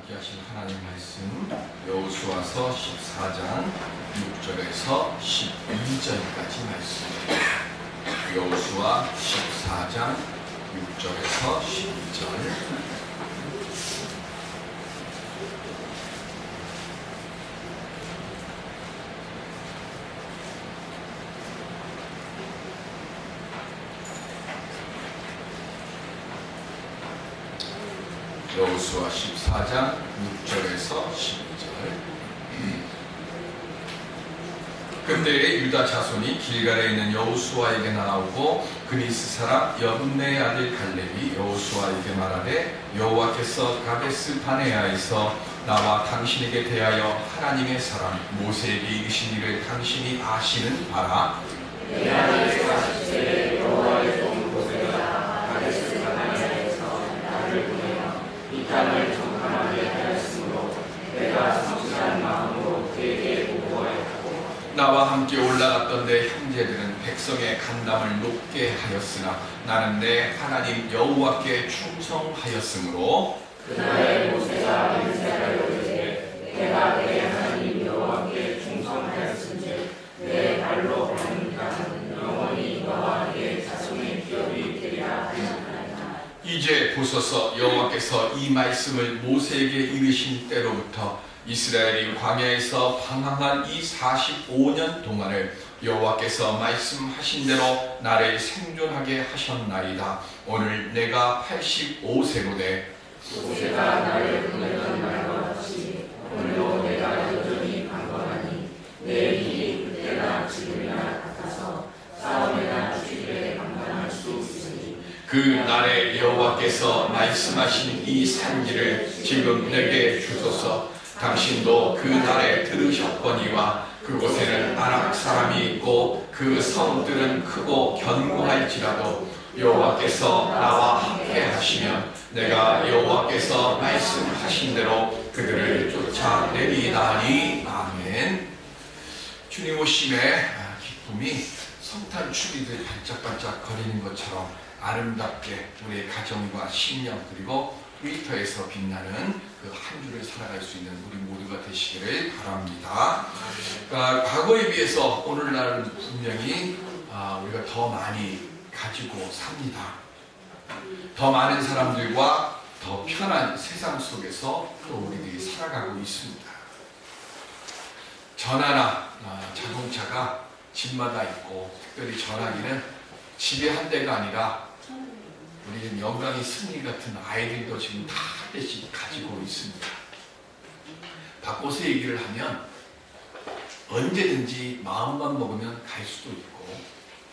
함께 하신 하나님 말씀 여호수아서 14장 6절에서 12절까지 말씀입니다. 여호수아 14장 6절에서 12절. 여호수아 14장 6절에서 12절. 그때 유다 자손이 길갈에 있는 여호수아에게 나오고 그리스 사람 여분네의 아들 갈렙이 여호수아에게 말하되 여호와께서 가데스 바네아에서 나와 당신에게 대하여 하나님의 사람 모세에게 이르신 일을 당신이 아시는 바라. 내 아들 가시되 여호와의 종 모세가 가데스 바네아에서 나를 보내어 이 땅을 정탐하게 하였으므로 내가 성실한 마음으로 그에게 보고하였고 나와 함께 올라갔던 내 형제들은 백성의 간담을 높게 하였으나 나는 내 하나님 여호와께 충성하였으므로 그날에 모세가 인사를 이르되 내가 내 하나님 여호와께 충성하였은즉 내 발로 밟는 땅은 영원히 너와 내 자손의 기업이 되리라 하였나이다. 이제 보소서 여호와께서 이 말씀을 모세에게 이르신 때로부터 이스라엘이 광야에서 방황한 이 45년 동안을 여호와께서 말씀하신 대로 나를 생존하게 하셨나이다. 오늘 내가 85세로되 모세가 나를 보내던 날과 같이 오늘도 내가 여전히 강건하니 내 일이 그때나 지금이나 같아서 싸움이나 주일에 감당할 수 있으니 그 날에 여호와께서 말씀하신 이 산지를 지금 내게 주소서. 당신도 그 날에 들으셨거니와 그곳에는 아락 사람이 있고 그 성들은 크고 견고할지라도 여호와께서 나와 함께 하시면 내가 여호와께서 말씀하신 대로 그들을 쫓아내리다니. 아멘. 주님 오심의 기쁨이 성탄 추리들 반짝반짝 거리는 것처럼 아름답게 우리의 가정과 신령 그리고 트위터에서 빛나는 그 한 주를 살아갈 수 있는 우리 모두가 되시기를 바랍니다. 과거에 비해서 오늘날은 분명히 우리가 더 많이 가지고 삽니다. 더 많은 사람들과 더 편한 세상 속에서 또 우리들이 살아가고 있습니다. 전화나 자동차가 집마다 있고 특별히 전화기는 집에 한 대가 아니라 우리 영광이 승리 같은 아이들도 지금 다 한 대씩 가지고 있습니다. 바꿔서 얘기를 하면 언제든지 마음만 먹으면 갈 수도 있고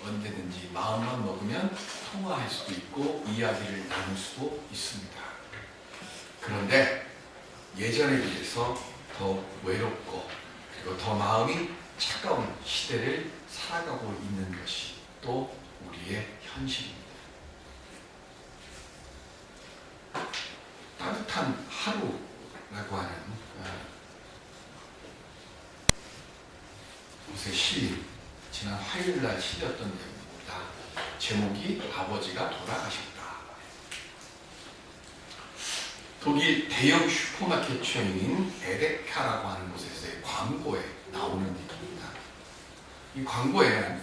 언제든지 마음만 먹으면 통화할 수도 있고 이야기를 나눌 수도 있습니다. 그런데 예전에 비해서 더 외롭고 그리고 더 마음이 차가운 시대를 살아가고 있는 것이 또 우리의 현실입니다. 따뜻한 하루라고 하는 곳에 실린 지난 화요일날 실렸던 내용입니다. 제목이 아버지가 돌아가셨다. 독일 대형 슈퍼마켓 체인인 에데카라고 하는 곳에서의 광고에 나오는 얘기입니다. 이 광고에는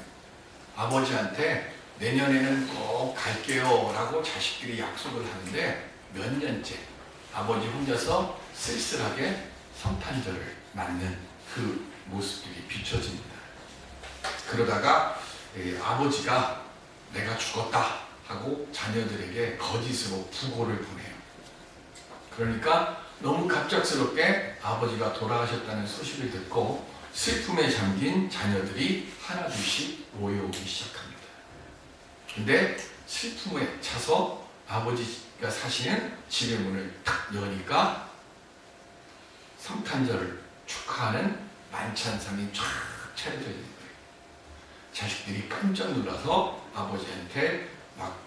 아버지한테 내년에는 꼭 갈게요 라고 자식들이 약속을 하는데 몇 년째 아버지 혼자서 쓸쓸하게 성탄절을 맞는 그 모습들이 비춰집니다. 그러다가 아버지가 내가 죽었다 하고 자녀들에게 거짓으로 부고를 보내요. 그러니까 너무 갑작스럽게 아버지가 돌아가셨다는 소식을 듣고 슬픔에 잠긴 자녀들이 하나둘씩 모여오기 시작합니다. 근데 슬픔에 차서 아버지가 사시는 집의 문을 탁 여니까 성탄절을 축하하는 만찬상이 쫙 차려져 있는 거예요. 자식들이 깜짝 놀라서 아버지한테 막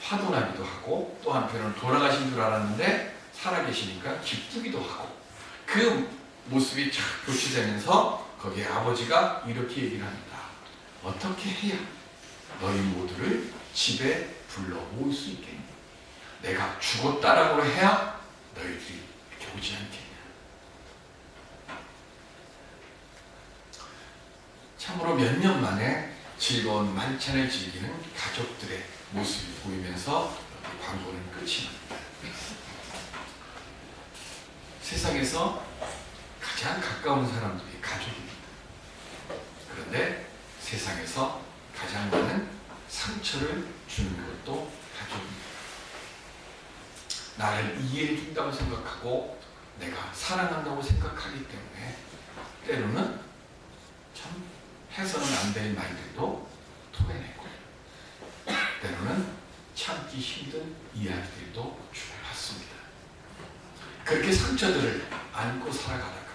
화도 나기도 하고 또 한편으로는 돌아가신 줄 알았는데 살아계시니까 기쁘기도 하고 그 모습이 쫙 교치되면서 거기에 아버지가 이렇게 얘기를 합니다. 어떻게 해야 너희 모두를 집에 불러 모을 수 있겠니? 내가 죽었다라고 해야 너희들이 이렇게 오지 않겠냐. 참으로 몇 년 만에 즐거운 만찬을 즐기는 가족들의 모습이 보이면서 광고는 끝이 납니다. 세상에서 가장 가까운 사람들이 가족입니다. 그런데 세상에서 가장 많은 상처를 주는 것도 가족입니다. 나를 이해해 준다고 생각하고 내가 사랑한다고 생각하기 때문에 때로는 참 해서는 안 될 말들도 토해내고 때로는 참기 힘든 이야기들도 주고받습니다. 그렇게 상처들을 안고 살아가다가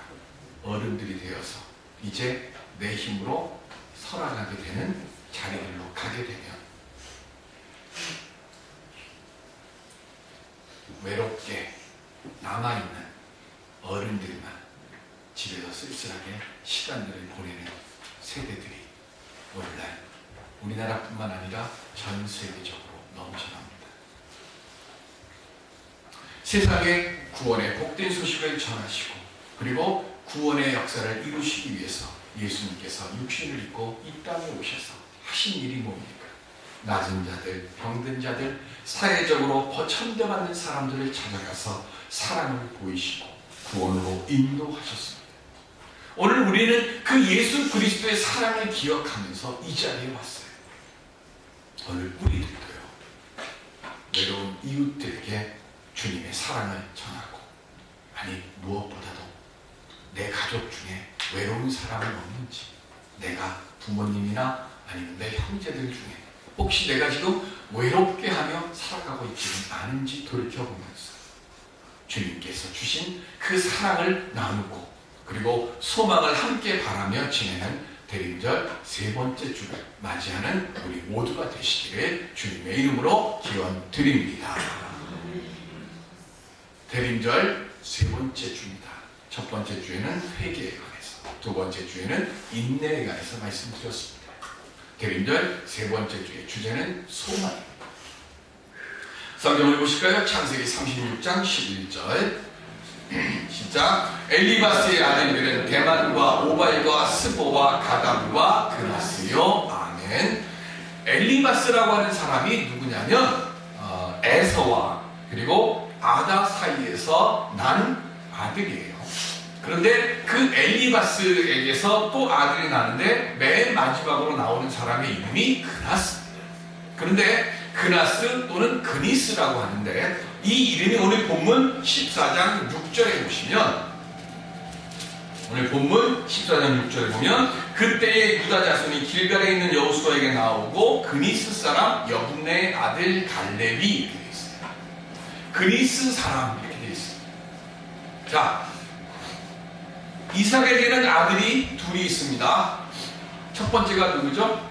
어른들이 되어서 이제 내 힘으로 살아가게 되는 자리들로 가게 되면 외롭게 남아있는 어른들만 집에서 쓸쓸하게 시간들을 보내는 세대들이 오늘날 우리나라뿐만 아니라 전 세계적으로 넘쳐납니다. 세상에 구원의 복된 소식을 전하시고 그리고 구원의 역사를 이루시기 위해서 예수님께서 육신을 입고 이 땅에 오셔서 하신 일이 뭡니까? 낮은 자들, 병든 자들, 사회적으로 천대받는 사람들을 찾아가서 사랑을 보이시고 구원으로 인도하셨습니다. 오늘 우리는 그 예수 그리스도의 사랑을 기억하면서 이 자리에 왔어요. 오늘 우리들도요, 외로운 이웃들에게 주님의 사랑을 전하고, 아니 무엇보다도 내 가족 중에 외로운 사람은 없는지, 내가 부모님이나 아니면 내 형제들 중에 혹시 내가 지금 외롭게 하며 살아가고 있지는 않은지 돌이켜보면서 주님께서 주신 그 사랑을 나누고 그리고 소망을 함께 바라며 지내는 대림절 세 번째 주를 맞이하는 우리 모두가 되시기를 주님의 이름으로 기원 드립니다. 대림절 세 번째 주입니다. 첫 번째 주에는 회개에 관해서, 두 번째 주에는 인내에 관해서 말씀드렸습니다. 대림절 세 번째 주의 주제는 소망입니다. 성경을 보실까요? 창세기 36장 11절 시작. 엘리바스의 아들들은 대만과 오발과 스보와 가담과 그나스요. 아멘. 엘리바스라고 하는 사람이 누구냐면 에서와 그리고 아다 사이에서 난 아들이에요. 그런데 그 엘리바스에게서 또 아들이 나는데 맨 마지막으로 나오는 사람의 이름이 그나스입니다. 그런데 그나스 또는 그니스라고 하는데 이 이름이 오늘 본문 14장 6절에 보시면, 오늘 본문 14장 6절에 보면 그때의 유다 자손이 길갈에 있는 여호수아에게 나오고 그니스 사람 여분네의 아들 갈렙이 이렇게 되어 있어요. 그니스 사람 이렇게 되어 있어요. 자, 이삭에게는 아들이 둘이 있습니다. 첫 번째가 누구죠?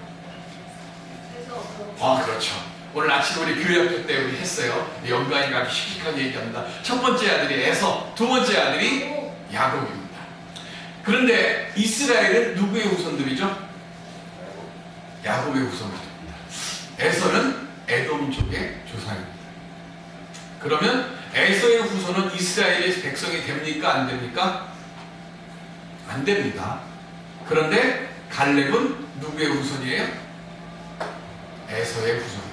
그렇죠. 오늘 아침 우리 교회 학교 때 우리 했어요. 영광이 아주 씩씩하게 얘기합니다. 첫 번째 아들이 에서, 두 번째 아들이 야곱입니다. 그런데 이스라엘은 누구의 후손들이죠? 야곱의 후손들입니다. 에서는 에돔족의 조상입니다. 그러면 에서의 후손은 이스라엘의 백성이 됩니까? 안 됩니까? 안 됩니다. 그런데 갈렙은 누구의 후손이에요? 에서의 후손입니다.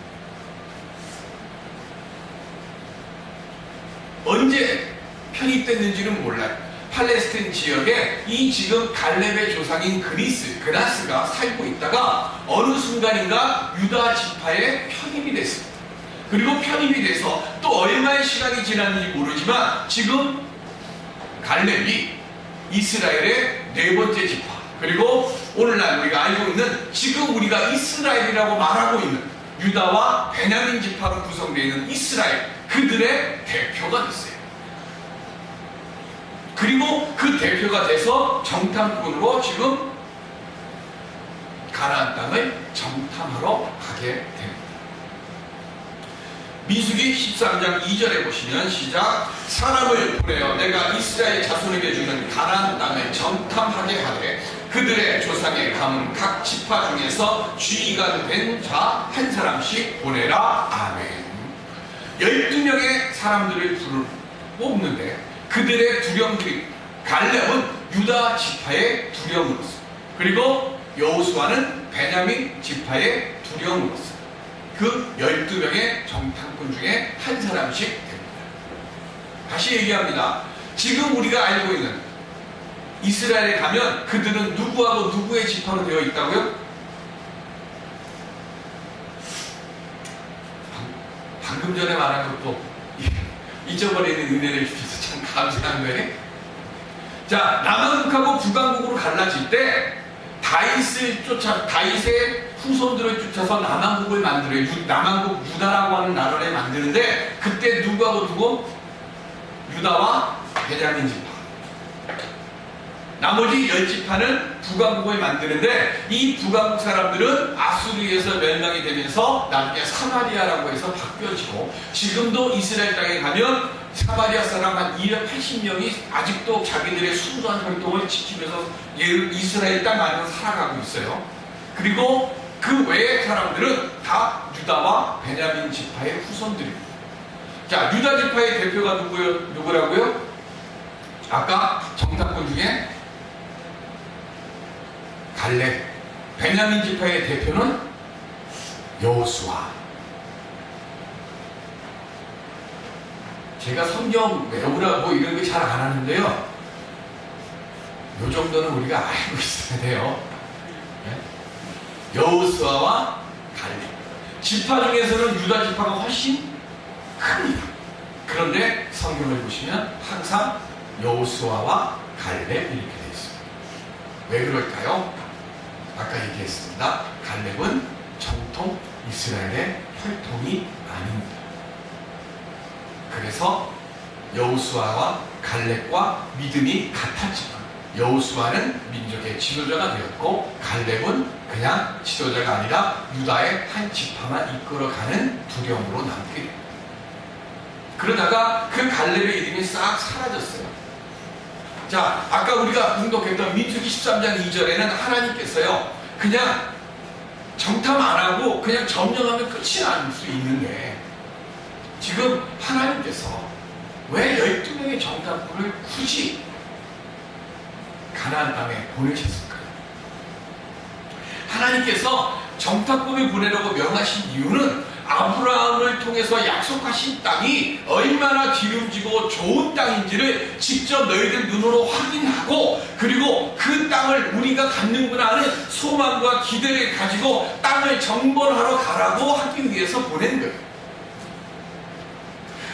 언제 편입됐는지는 몰라요. 팔레스틴 지역에 이 지금 갈렙의 조상인 그나스가 살고 있다가 어느 순간인가 유다 지파에 편입이 됐습니다. 그리고 편입이 돼서 또 얼마의 시간이 지났는지 모르지만 지금 갈렙이 이스라엘의 네 번째 지파, 그리고 오늘날 우리가 알고 있는 지금 우리가 이스라엘이라고 말하고 있는 유다와 베냐민 지파로 구성되어 있는 이스라엘, 그들의 대표가 됐어요. 그리고 그 대표가 돼서 정탐꾼으로 지금 가나안 땅을 정탐하러 가게 됩니다. 민수기 13장 2절에 보시면 시작. 사람을 보내어 내가 이스라엘 자손에게 주는 가나안 땅을 정탐하게 하되 그들의 조상의 가문 각 지파 중에서 주의가 된 자 한 사람씩 보내라. 아멘. 12명의 사람들을 뽑는데 그들의 두령들이 갈렙은 유다 지파의 두령으로서 그리고 여호수아는 베냐민 지파의 두령으로서 그 12명의 정탐꾼 중에 한 사람씩 됩니다. 다시 얘기합니다. 지금 우리가 알고 있는 이스라엘에 가면 그들은 누구하고 누구의 지파로 되어 있다고요? 방금 전에 말한 것도 잊어버리는 은혜를 주셔서 참 감사한 거예요. 자, 남한국하고 북한국으로 갈라질 때 다윗의 후손들을 쫓아서 남한국을 만들어요. 남한국 유다라고 하는 나라를 만드는데 그때 누구하고 누구? 유다와 베냐민 지파. 나머지 10지파는 북왕국을 만드는데 이 북왕국 사람들은 아수르에서 멸망이 되면서 나중에 사마리아라고 해서 바뀌어지고 지금도 이스라엘 땅에 가면 사마리아 사람 한 280명이 아직도 자기들의 순수한 혈통을 지키면서 이스라엘 땅 안에서 살아가고 있어요. 그리고 그 외의 사람들은 다 유다와 베냐민 지파의 후손들입니다. 자, 유다 지파의 대표가 누구라고요? 아까 정탐꾼 중에 갈렙, 베냐민 지파의 대표는 여호수아. 제가 성경 외우라고 이런 거 잘 안 하는데요. 요 정도는 우리가 알고 있어야 돼요. 여호수아와 갈렙. 지파 중에서는 유다 지파가 훨씬 큽니다. 그런데 성경을 보시면 항상 여호수아와 갈렙 이렇게 되어 있습니다. 왜 그럴까요? 아까 얘기했습니다. 갈렙은 정통 이스라엘의 혈통이 아닙니다. 그래서 여호수아와 갈렙과 믿음이 같았지만 여호수아는 민족의 지도자가 되었고 갈렙은 그냥 지도자가 아니라 유다의 한 지파만 이끌어가는 두령으로 남게 됩니다. 그러다가 그 갈렙의 이름이 싹 사라졌어요. 자, 아까 우리가 공독했던 민수기 13장 2절에는 하나님께서요 그냥 정탐 안 하고 그냥 점령하면 끝이 날 수 있는데 지금 하나님께서 왜 12명의 정탐꾼을 굳이 가나안 땅에 보내셨을까요? 하나님께서 정탐꾼을 보내려고 명하신 이유는 아브라함을 통해서 약속하신 땅이 얼마나 기름지고 좋은 땅인지를 직접 너희들 눈으로 확인하고 그리고 그 땅을 우리가 갖는구나 하는 소망과 기대를 가지고 땅을 정벌하러 가라고 하기 위해서 보낸 거예요.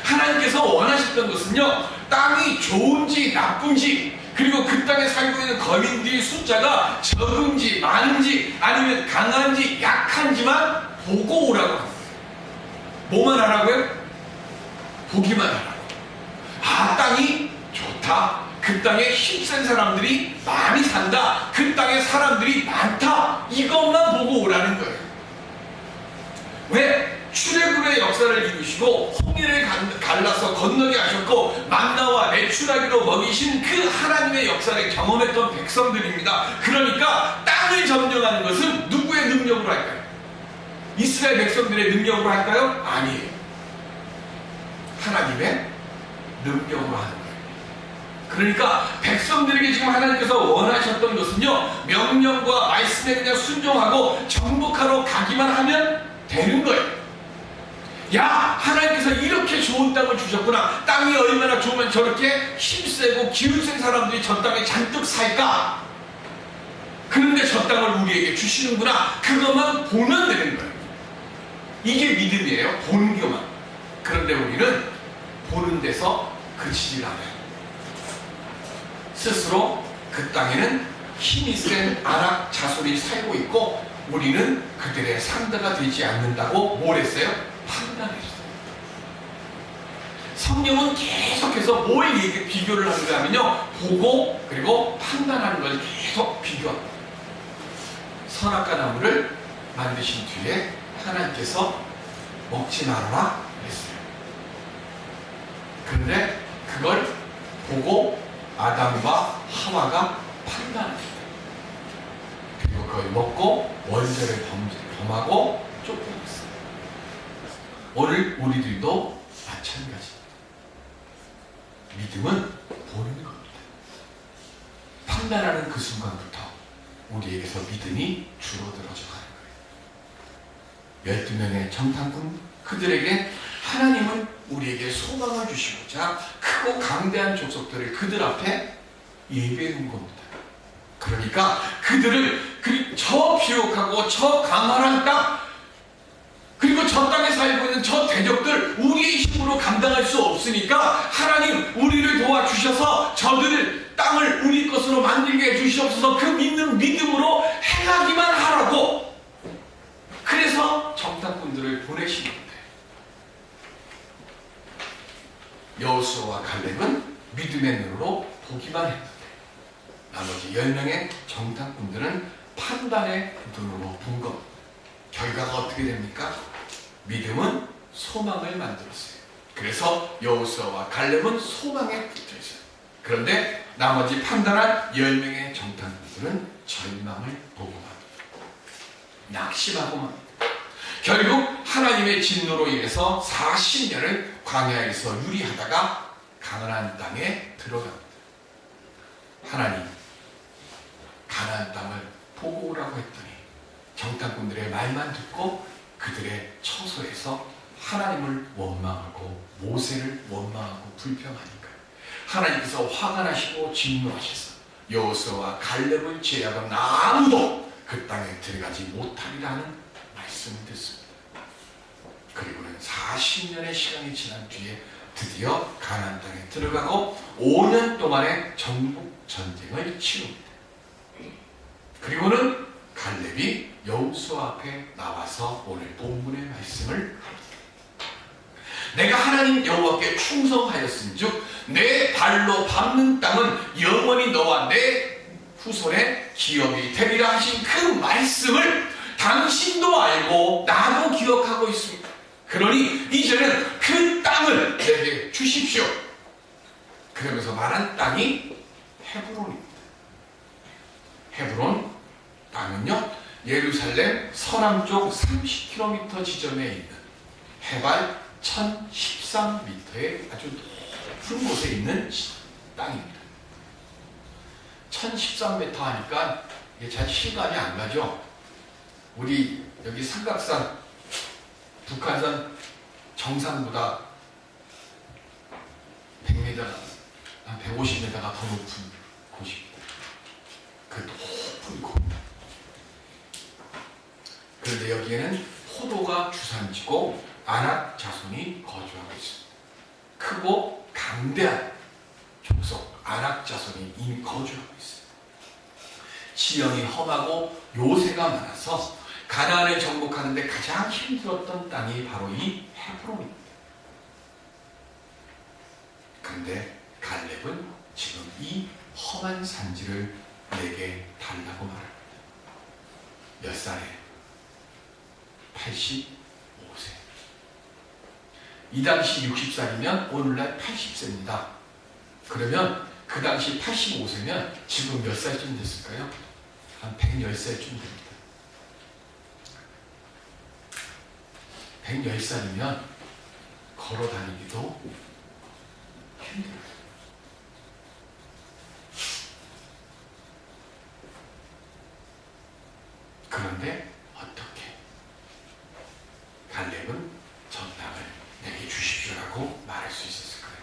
하나님께서 원하셨던 것은요, 땅이 좋은지 나쁜지 그리고 그 땅에 살고 있는 거민들의 숫자가 적은지 많은지 아니면 강한지 약한지만 보고 오라고 합니다. 뭐만 하라고요? 보기만 하라고. 아, 땅이 좋다. 그 땅에 힘센 사람들이 많이 산다. 그 땅에 사람들이 많다. 이것만 보고 오라는 거예요. 왜? 출애굽의 역사를 이루시고 홍해를 갈라서 건너게 하셨고 만나와 메추라기로 먹이신 그 하나님의 역사를 경험했던 백성들입니다. 그러니까 땅을 점령하는 것은 누구의 능력으로 할까요? 이스라엘 백성들의 능력으로 할까요? 아니에요. 하나님의 능력으로 하는 거예요. 그러니까 백성들에게 지금 하나님께서 원하셨던 것은요, 명령과 말씀에 그냥 순종하고 정복하러 가기만 하면 되는 거예요. 야, 하나님께서 이렇게 좋은 땅을 주셨구나. 땅이 얼마나 좋으면 저렇게 힘세고 기운센 사람들이 저 땅에 잔뜩 살까? 그런데 저 땅을 우리에게 주시는구나. 그것만 보면 되는 거예요. 이게 믿음이에요. 보는 것만. 그런데 우리는 보는 데서 그치질 않아요. 스스로 그 땅에는 힘이 센 아낙 자손이 살고 있고 우리는 그들의 상대가 되지 않는다고 뭘 했어요? 판단했어요. 성경은 계속해서 뭘 비교를 하는가 하면요, 보고 그리고 판단하는 걸 계속 비교합니다. 선악과 나무를 만드신 뒤에 하나님께서 먹지 말아라 그랬어요. 그런데 그걸 보고 아담과 하와가 판단합니다. 그리고 그걸 먹고 원죄를 범하고 쫓겨났어요. 오늘 우리들도 마찬가지입니다. 믿음은 보는 겁니다. 판단하는 그 순간부터 우리에게서 믿음이 줄어들어져 가는 거예요. 12명의 정탐꾼, 그들에게 하나님은 우리에게 소망을 주시고자 크고 강대한 족속들을 그들 앞에 예배해 놓은 겁니다. 그러니까 그들을 저 비옥하고 저 가난한 땅, 그리고 저 땅에 살고 있는 저 대적들 우리의 힘으로 감당할 수 없으니까 하나님 우리를 도와주셔서 저들을 땅을 우리 것으로 만들게 해주시옵소서. 그 믿는 믿음으로 행하기만 하라고, 그래서 정탐꾼들을 보내신 겁니다. 여호수아와 갈렙은 믿음의 눈으로 보기만 했는데 나머지 10명의 정탐꾼들은 판단의 눈으로 본 것. 결과가 어떻게 됩니까? 믿음은 소망을 만들었어요. 그래서 여호수아와 갈렙은 소망에 붙어 있어요. 그런데 나머지 판단한 10명의 정탐꾼들은 절망을 보고만 낙심하고만 결국 하나님의 진노로 인해서 40년을 광야에서 유리하다가 가나안 땅에 들어갑니다. 하나님 가나안 땅을 보고 오라고 했더니 정탐꾼들의 말만 듣고 그들의 처소에서 하나님을 원망하고 모세를 원망하고 불평하니까 하나님께서 화가 나시고 진노하셔서 여호수아와 갈렙을 제외하고는 아무도 그 땅에 들어가지 못하리라는 말씀을 듣습니다. 그리고는 40년의 시간이 지난 뒤에 드디어 가나안 땅에 들어가고 5년 동안의 정복 전쟁을 치릅니다. 그리고는 갈렙이 여호수아 앞에 나와서 오늘 본문의 말씀을 합니다. 내가 하나님 여호와께 충성하였은즉 내 발로 밟는 땅은 영원히 너와 내 후손의 기업이 되리라 하신 그 말씀을 당신도 알고 나도 기억하고 있습니다. 그러니 이제는 그 땅을 내게 주십시오. 그러면서 말한 땅이 헤브론입니다. 헤브론 땅은요, 예루살렘 서남쪽 30km 지점에 있는 해발 1013m의 아주 높은 곳에 있는 땅입니다. 1013m 하니까 이게 잘 실감이 안 가죠? 우리 여기 삼각산, 북한산 정상보다 100m, 한 150m가 더 높은 곳입니다. 그 높은 곳. 그런데 여기에는 포도가 주산지고 아낙 자손이 거주하고 있습니다. 크고 강대한 족속 아낙 자손이 이미 거주하고 있어요. 지형이 험하고 요새가 많아서 가나안을 정복하는 데 가장 힘들었던 땅이 바로 이 헤브론입니다. 그런데 갈렙은 지금 이 험한 산지를 내게 달라고 말합니다. 몇 살에? 85세. 이 당시 60살이면 오늘날 80세입니다. 그러면 그 당시 85세면 지금 몇 살쯤 됐을까요? 한 110살쯤 됩니다. 110살이면 걸어 다니기도 힘들어요. 그런데 어떻게 갈렙은 저 땅을 내게 주십시오라고 말할 수 있었을까요?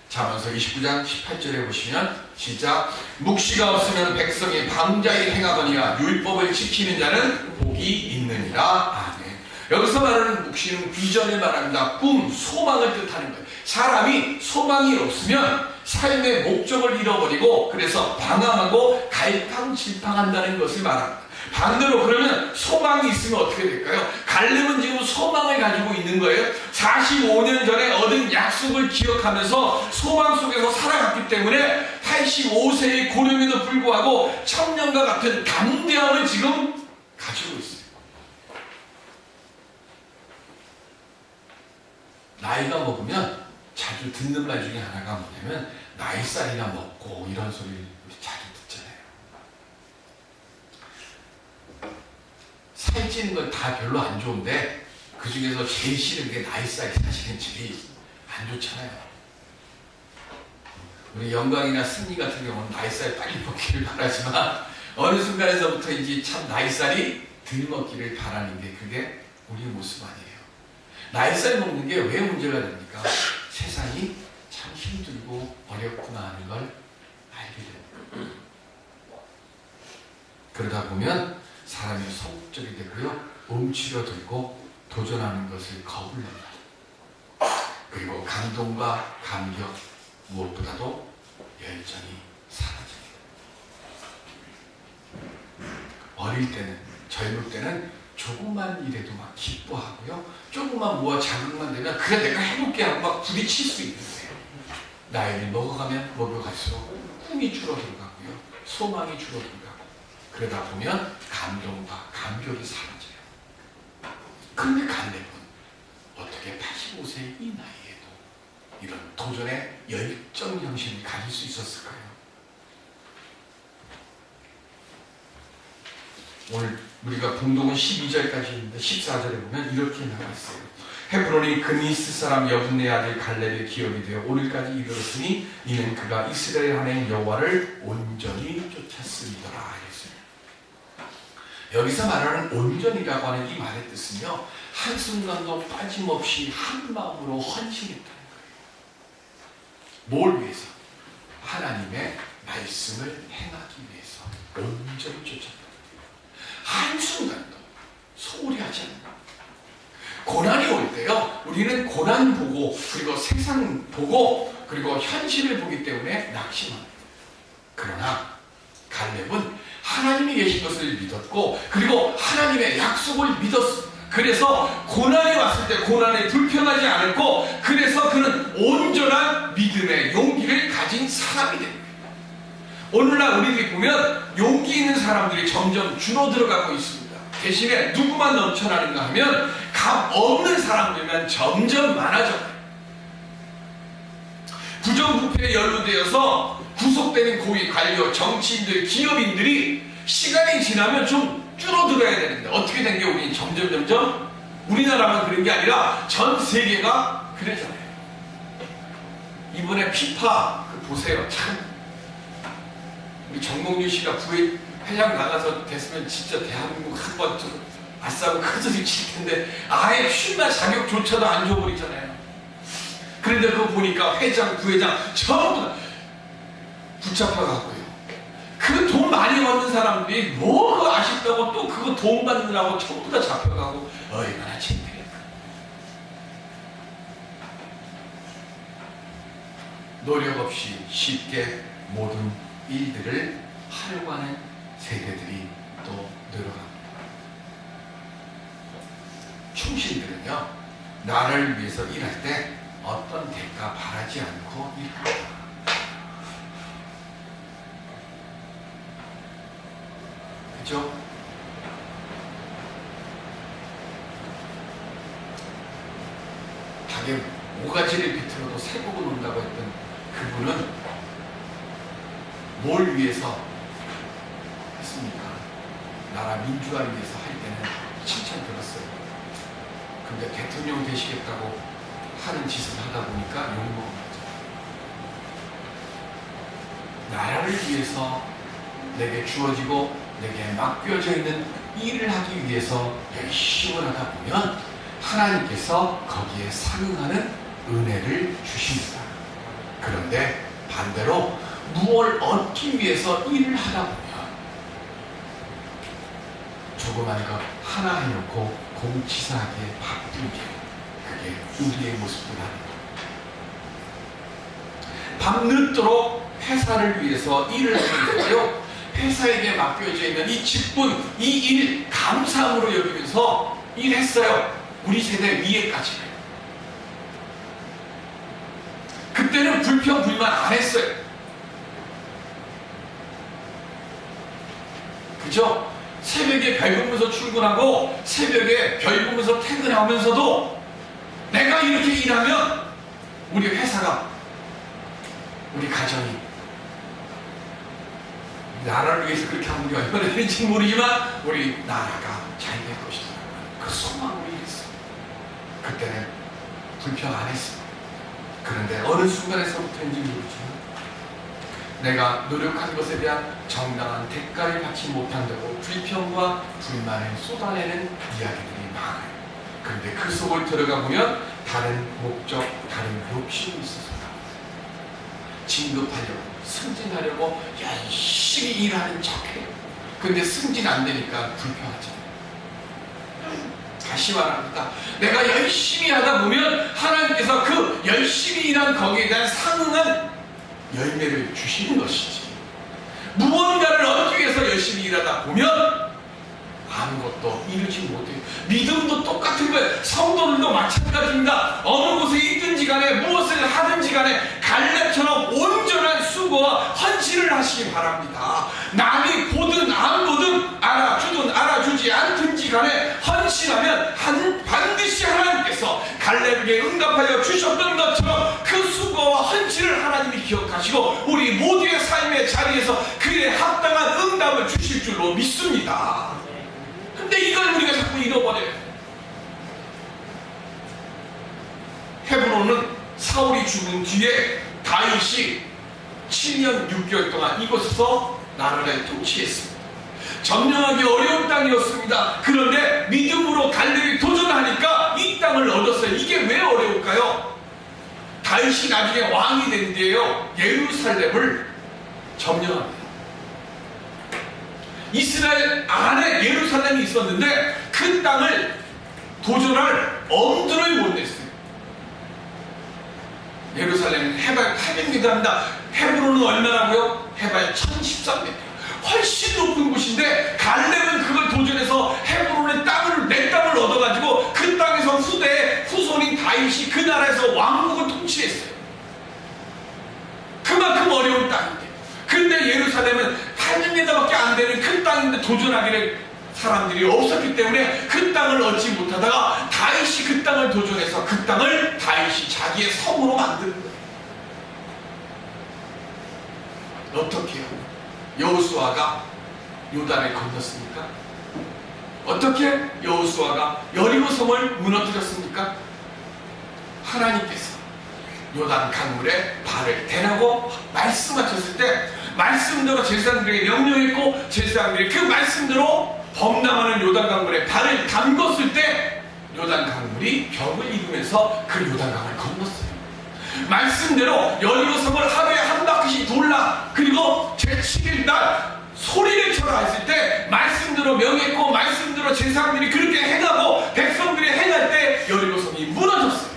잠언서 29장 18절에 보시면 시작, 묵시가 없으면 백성이 방자히 행하거니와 율법을 지키는 자는 복이 있느니라. 아멘. 여기서 말하는 묵시는 비전을 말합니다. 꿈, 소망을 뜻하는 거예요. 사람이 소망이 없으면 삶의 목적을 잃어버리고 그래서 방황하고 갈팡질팡한다는 것을 말합니다. 반대로 그러면 소망이 있으면 어떻게 될까요? 갈렙은 지금 소망을 가지고 있는 거예요. 45년 전에 얻은 약속을 기억하면서 소망 속에서 살아갔기 때문에 85세의 고령에도 불구하고 청년과 같은 담대함을 지금 가지고 있어요. 나이가 먹으면 자주 듣는 말 중에 하나가 뭐냐면 나이살이나 먹고 이런 소리를 우리 자주 듣잖아요. 살찌는 건 다 별로 안 좋은데 그 중에서 제일 싫은 게 나이살이 사실은 제일 안 좋잖아요. 우리 영광이나 승리 같은 경우는 나이살 빨리 먹기를 바라지만 어느 순간에서부터 이제 참 나이살이 덜 먹기를 바라는 게 그게 우리의 모습 아니에요. 나이살 먹는 게 왜 문제가 됩니까? 세상이 참 힘들고 어렵구나 하는 걸 알게 됩니다. 그러다 보면 사람이 소극적이 되고요, 움츠러들고 도전하는 것을 겁을 냅니다. 그리고 감동과 감격, 무엇보다도 열정이 사라집니다. 어릴 때는, 젊을 때는 조금만 일해도 막 기뻐하고요, 조금만 뭐가 자극만 되면 그래 내가 해볼게 하고 막 부딪힐 수 있는 거예요. 나이를 먹어가면 먹어갈수록 꿈이 줄어들어가고요, 소망이 줄어들어가고, 그러다 보면 감동과 감격이 사라져요. 그런데 갈렙은 어떻게 85세의 이 나이에도 이런 도전의 열정 정신을 가질 수 있었을까요? 오늘 우리가 본독은 12절까지 있는데 14절에 보면 이렇게 나와 있어요. 헤브론이 그니스 사람 여분네 아들 갈렙의 기업이 되어 오늘까지 이르렀으니 이는 그가 이스라엘 하나님 여호와를 온전히 쫓았음이더라 했어요. 여기서 말하는 온전이라고 하는 이 말의 뜻은요, 한순간도 빠짐없이 한 마음으로 헌신했다는 거예요. 뭘 위해서? 하나님의 말씀을 행하기 위해서 온전히 쫓았다. 한순간도 소홀히 하지 않는다. 고난이 올 때요, 우리는 고난 보고, 그리고 세상 보고, 그리고 현실을 보기 때문에 낙심합니다. 그러나 갈렙은 하나님이 계신 것을 믿었고, 그리고 하나님의 약속을 믿었습니다. 그래서 고난이 왔을 때 고난에 불평하지 않았고, 그래서 그는 온전한 믿음의 용기를 가진 사람이 됩니다. 오늘날 우리들이 보면 용기 있는 사람들이 점점 줄어들어가고 있습니다. 대신에 누구만 넘쳐나는가 하면 감 없는 사람들만 점점 많아져요. 부정부패에 연루되어서 구속되는 고위 관료, 정치인들, 기업인들이 시간이 지나면 좀 줄어들어야 되는데 어떻게 된 게 우리 점점 우리나라만 그런 게 아니라 전 세계가 그러잖아요. 이번에 피파 보세요. 참 우리 정몽준 씨가 부회 회장 나가서 됐으면 진짜 대한민국 한번 좀 아싸고 큰 소리 칠 텐데 아예 출마 자격조차도 안 줘버리잖아요. 그런데 그거 보니까 회장, 부회장 전부 다 붙잡혀가고요. 그 돈 많이 받는 사람들이 뭐 그거 아쉽다고 또 그거 돈 받느라고 전부 다 잡혀가고 얼마나 창피해. 노력 없이 쉽게 모든 일들을 하려고 하는 세대들이 또 늘어갑니다. 충신들은요, 나를 위해서 일할 때 어떤 대가 바라지 않고 일합니다. 그죠? 닭의 모가지를 비틀어도 새복을 온다고 했던 그분은 뭘 위해서 했습니까? 나라 민주화를 위해서 할 때는 칭찬 들었어요. 근데 대통령 되시겠다고 하는 짓을 하다 보니까 욕먹은 거죠. 나라를 위해서 내게 주어지고 내게 맡겨져 있는 일을 하기 위해서 열심히 하다 보면 하나님께서 거기에 상응하는 은혜를 주십니다. 그런데 반대로 무엇을 얻기 위해서 일을 하다 보면 조그만 것 하나 해놓고 공치사하게 바쁘게, 그게 우리의 모습뿐 아닙니다. 밤늦도록 회사를 위해서 일을 하면서요, 회사에게 맡겨져 있는 이 직분, 이 일 감사함으로 여기면서 일했어요. 우리 세대 위에까지. 그때는 불평 불만 안 했어요. 그죠? 새벽에 별 보면서 출근하고 새벽에 별 보면서 퇴근하면서도 내가 이렇게 일하면 우리 회사가, 우리 가정이, 나라를 위해서 그렇게 하는 게 얼마나 되는지 모르지만 우리 나라가 잘 될 것이다. 그 소망으로 일했어. 그때는 불평 안 했어. 그런데 어느 순간에서부터인지 모르지만 내가 노력한 것에 대한 정당한 대가를 받지 못한다고 불평과 불만을 쏟아내는 이야기들이 많아요. 그런데 그 속을 들어가 보면 다른 목적, 다른 욕심이 있어서 진급하려고, 승진하려고 열심히 일하는 척해요. 그런데 승진 안 되니까 불평하잖아요. 다시 말합니다. 내가 열심히 하다 보면 하나님께서 그 열심히 일한 거기에 대한 상응한 열매를 주시는 것이지. 무언가를 얻기 위해서 열심히 일하다 보면 아무것도 이루지 못해요. 믿음도 똑같은 거예요. 성도들도 마찬가지입니다. 어느 곳에 있든지 간에 무엇을 하든지 간에 갈렙처럼 온전한 수고와 헌신을 하시기 바랍니다. 남이 보든 안 보든 알아주든 알아주지 않든지 간에 헌신하면 반드시 하나님께서 갈렙에게 응답하여 주셨던 것처럼 그 수고와 헌신을 하나님이 기억하시고 우리 모두의 삶의 자리에서 그에 합당한 응답을 주실 줄로 믿습니다. 근데 이걸 우리가 자꾸 잃어버려요. 헤브론은 사울이 죽은 뒤에 다윗이 7년 6개월 동안 이곳에서 나라를 통치했습니다. 점령하기 어려운 땅이었습니다. 그런데 믿음으로 갈렙이 도전하니까 이 땅을 얻었어요. 이게 왜 어려울까요? 다윗이 나중에 왕이 된 뒤에요, 예루살렘을 점령합니다. 이스라엘 안에 예루살렘이 있었는데 그 땅을 도전할 엄두를 못 냈어요. 예루살렘은 해발 800m입니다. 헤브론은 얼마라고요? 해발 1013m. 훨씬 높은 곳인데 갈렙은 그걸 도전해서 헤브론의 땅을, 내 땅을 얻어가지고 그 땅에서 후손인 다윗이 그 나라에서 왕국을 통치했어요. 그만큼 어려운 땅인데. 그런데 예루살렘은 800m밖에 안 되는 큰 땅인데 도전하기를 사람들이 없었기 때문에 그 땅을 얻지 못하다가 다윗이 그 땅을 도전해서 그 땅을 다윗이 자기의 성으로 만드는 거예요. 어떻게 해요? 여호수아가 요단을 건넜습니까? 어떻게 여호수아가 여리고성을 무너뜨렸습니까? 하나님께서 요단 강물에 발을 대라고 말씀하셨을 때 말씀대로 제사장들에게 명령했고 제사장들이 그 말씀대로 범람하는 요단 강물에 발을 담궜을 때 요단 강물이 벽을 이루면서 그 요단 강을 건넜어요. 말씀대로 여리고성을 하루에 한 바퀴씩 돌라. 그리고 제7일 날 소리를 쳐라 했을 때 말씀대로 명했고 말씀대로 제사장들이 그렇게 행하고 백성들이 행할 때 여리고성이 무너졌어요.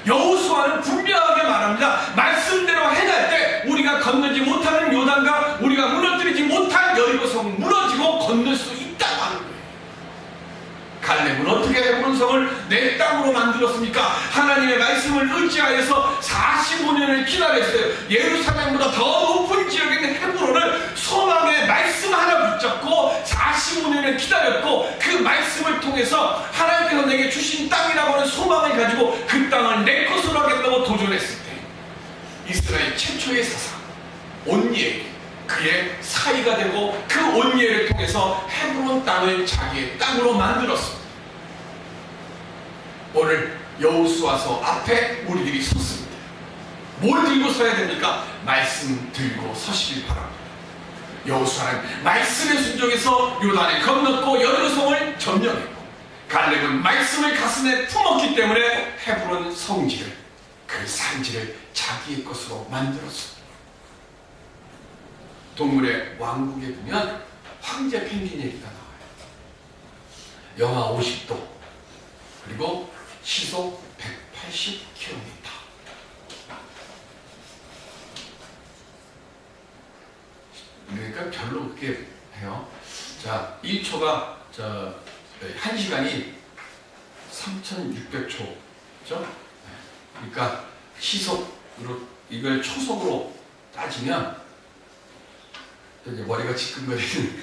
여호수아는 분명하게 말합니다. 말씀대로 행할 때 우리가 건너지 못하는 요단강, 우리가 무너뜨리지 못할 여리고성은 무너지고 건널 수 있다고 하는 거예요. 갈렙은 어떻게 헤브론성을 내 땅으로 만들었습니까? 하나님의 말씀을 의지하여서 45년을 기다렸어요. 예루살렘보다 더 높은 지역에 있는 헤브론을 소망의 말씀 하나 붙잡고 45년을 기다렸고 그 말씀을 통해서 하나님께서 내게 주신 땅이라고 하는 소망을 가지고 그 땅을 내 것으로 하겠다고 도전했을 때 이스라엘 최초의 사상 온니엘, 그의 사이가 되고 그 온니엘을 통해서 헤브론 땅을 자기의 땅으로 만들었습니다. 오늘 여호수아서 앞에 우리들이 섰습니다. 뭘 들고 서야 됩니까? 말씀 들고 서시길 바랍니다. 여호수아는 말씀의 순종에서 요단을 건넜고 여리고성을 점령했고 갈렙은 말씀을 가슴에 품었기 때문에 헤브론 성지를, 그 산지를 자기의 것으로 만들었습니다. 동물의 왕국에 보면 황제 펭귄 얘기가 나와요. 영하 50도 그리고 시속 180km. 그러니까 별로 그렇게 해요. 자, 1초가 1시간이 3,600초. 그죠? 그러니까 시속으로 이걸 초속으로 따지면 이제 머리가 지끈거리는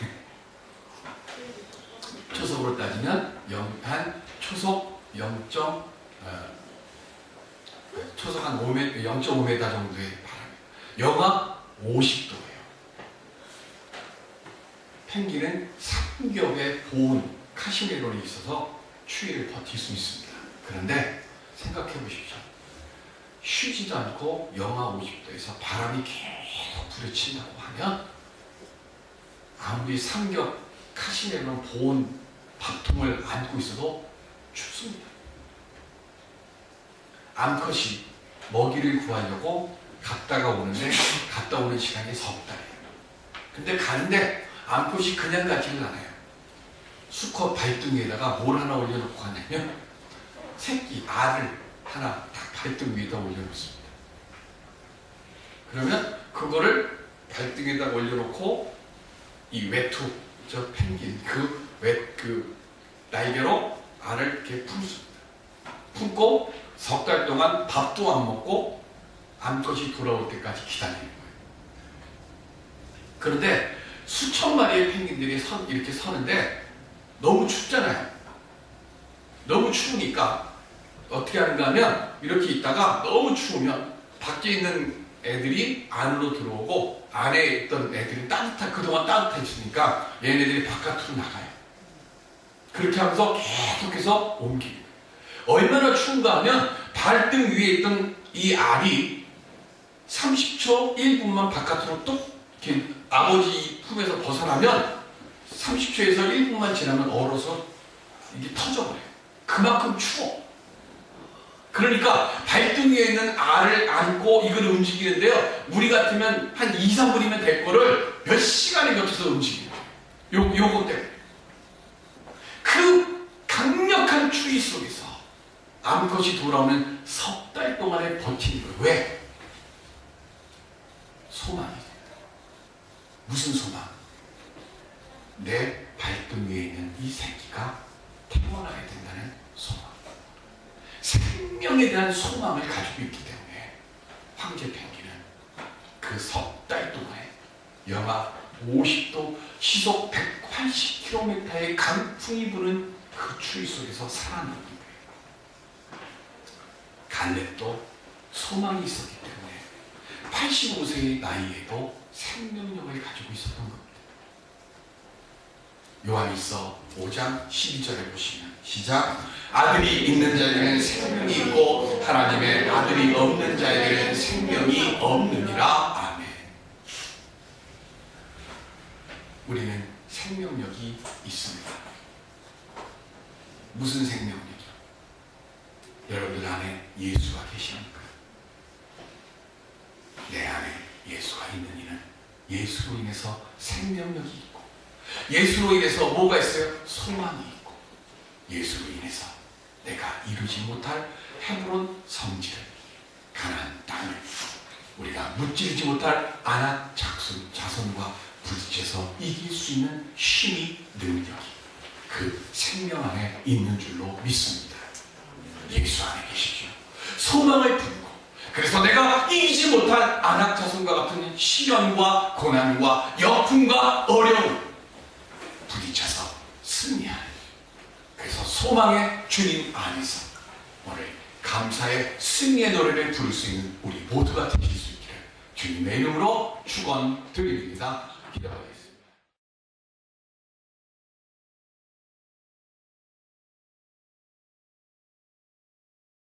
초속으로 따지면 한 초속 0.5m, 초속 한 5m, 0.5m 정도의 바람이에요. 영하 50도예요. 펭귄은 삼겹의 보온 카시메론이 있어서 추위를 버틸 수 있습니다. 그런데 생각해 보십시오. 쉬지도 않고 영하 50도에서 바람이 계속 부딪힌다고 하면 아무리 삼겹 카시메론 보온 밥통을 안고 있어도 춥습니다. 암컷이 먹이를 구하려고 갔다가 오는 시간이 석 달이에요. 근데 가는데 암컷이 그냥 가지를 않아요. 수컷 발등에다가 뭘 하나 올려놓고 가냐면 새끼 알을 하나 딱 발등 위에다 올려놓습니다. 그러면 그거를 발등에다 올려놓고 이 외투, 저 펭귄 그 날개로 알을 이렇게 품습니다. 품고 석 달 동안 밥도 안 먹고 암컷이 돌아올 때까지 기다리는 거예요. 그런데 수천 마리의 펭귄들이 이렇게 서는데 너무 춥잖아요. 너무 추우니까 어떻게 하는가 하면 이렇게 있다가 너무 추우면 밖에 있는 애들이 안으로 들어오고 안에 있던 애들이 그동안 따뜻해지니까 얘네들이 바깥으로 나가요. 그렇게 하면서 계속해서 옮깁니다. 얼마나 추운가 하면 발등 위에 있던 이 알이 30초, 1분만 바깥으로 뚝 이렇게 아버지 품에서 벗어나면 30초에서 1분만 지나면 얼어서 이게 터져버려요. 그만큼 추워. 그러니까 발등 위에 있는 알을 안고 이걸 움직이는데요. 우리 같으면 한 2, 3분이면 될 거를 몇 시간에 겹쳐서 움직여요. 요거 때문에. 그 강력한 추위 속에서 암컷이 돌아오는 석 달 동안에 버티는 거예요. 왜? 소망이. 무슨 소망? 내 발등 위에 있는 이 새끼가 태어나야 된다는 소망. 생명에 대한 소망을 가지고 있기 때문에 황제 펭귄은 그 석 달 동안에 영하 50도 시속 180km의 강풍이 부는 그 추위 속에서 살아남는 거예요. 갈렙도 소망이 있었기 때문에 85세의 나이에도 생명력을 가지고 있었던 겁니다. 요한일서 5장 12절에 보시면 시작. 아들이 있는 자에게는 생명이 있고 하나님의 아들이 없는 자에게는 생명이 없느니라. 아멘. 우리는 생명력이 있습니다. 무슨 생명력이요? 여러분들 안에 예수가 계십니까? 내 안에 예수가 있는 이는 예수로 인해서 생명력이 있고 예수로 인해서 뭐가 있어요? 소망이 있고 예수로 인해서 내가 이루지 못할 헤브론 성지를 가나안 땅을 우리가 무찌르지 못할 아낙 자손과 부딪혀서 이길 수 있는 힘이 능력이 그 생명 안에 있는 줄로 믿습니다. 예수 안에 계시죠. 소망을 품고 그래서 내가 이기지 못한 아낙 자손과 같은 시련과 고난과 역풍과 어려움 부딪혀서 승리하는 그래서 소망의 주님 안에서 오늘 감사의 승리의 노래를 부를 수 있는 우리 모두가 되실 수 있기를 주님의 이름으로 축원드립니다. 기도하겠습니다.